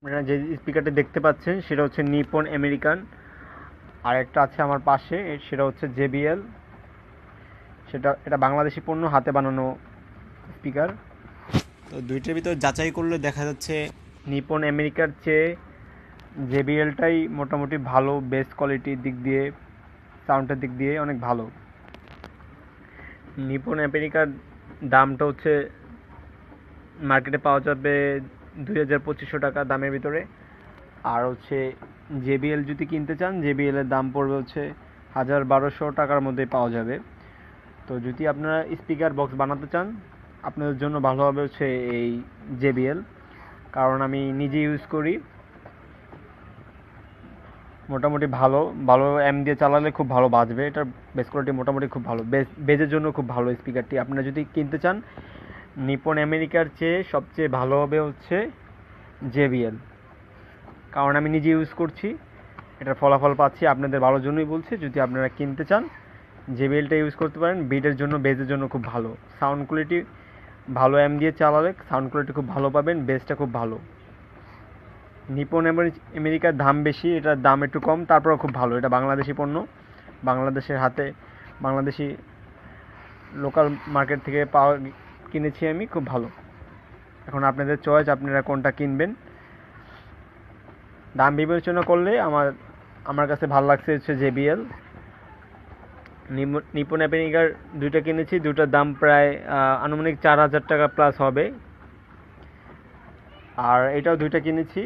আপনারা যে স্পিকারটি দেখতে পাচ্ছেন সেটা হচ্ছে নিপন আমেরিকান। আর একটা আছে আমার পাশে, সেটা হচ্ছে জেবিএল। এটা বাংলাদেশি পণ্য, হাতে বানানো স্পিকার। তো দুইটার ভিতর যাচাই করলে দেখা যাচ্ছে নিপন আমেরিকার চেয়ে জেবিএলটাই মোটামুটি ভালো, বেস্ট কোয়ালিটির দিক দিয়ে, সাউন্ডের দিক দিয়ে অনেক ভালো। নিপন আমেরিকার দামটা হচ্ছে মার্কেটে পাওয়া যাবে 2,500 টাকা দামের ভিতরে। আর হচ্ছে জেবিএল যদি কিনতে চান, জেবিএল এর দাম পড়বে হচ্ছে 1,1200 টাকার মধ্যে পাওয়া যাবে। তো যদি আপনারা স্পিকার বক্স বানাতে চান, আপনাদের জন্য ভালো হবে হচ্ছে এই জেবিএল, কারণ আমি নিজে ইউজ করি। মোটামুটি ভালো ভালো এম দিয়ে চালালে খুব ভালো বাজবে। এটার বেস কোয়ালিটি মোটামুটি খুব ভালো, বেজের জন্য খুব ভালো স্পিকারটি। আপনারা যদি কিনতে চান, নিপন আমেরিকার চেয়ে সবচেয়ে ভালো হবে হচ্ছে জেবিএল, কারণ আমি নিজে ইউজ করছি, এটার ফলাফল পাচ্ছি। আপনাদের ভালোর জন্যই বলছি, যদি আপনারা কিনতে চান জেবিএলটা ইউজ করতে পারেন। বিটের জন্য, বেজের জন্য খুব ভালো, সাউন্ড কোয়ালিটি ভালো, এম দিয়ে চালালে সাউন্ড কোয়ালিটি খুব ভালো পাবেন, বেসটা খুব ভালো। নিপন আমেরিকার দাম বেশি, এটার দাম একটু কম, তারপরেও খুব ভালো। এটা বাংলাদেশি পণ্য, বাংলাদেশের হাতে, বাংলাদেশি লোকাল মার্কেট থেকে পাওয়া, কিনেছি আমি, খুব ভালো। এখন আপনাদের চয়েস, আপনারা কোনটা কিনবেন। দাম বিবেচনা করলে আমার কাছে ভালো লাগছে হচ্ছে জেবিএল। নিপন আমেরিকার দুইটা কিনেছি, দুটার দাম প্রায় আনুমানিক 4,000 টাকা প্লাস হবে। আর এটাও দুইটা কিনেছি,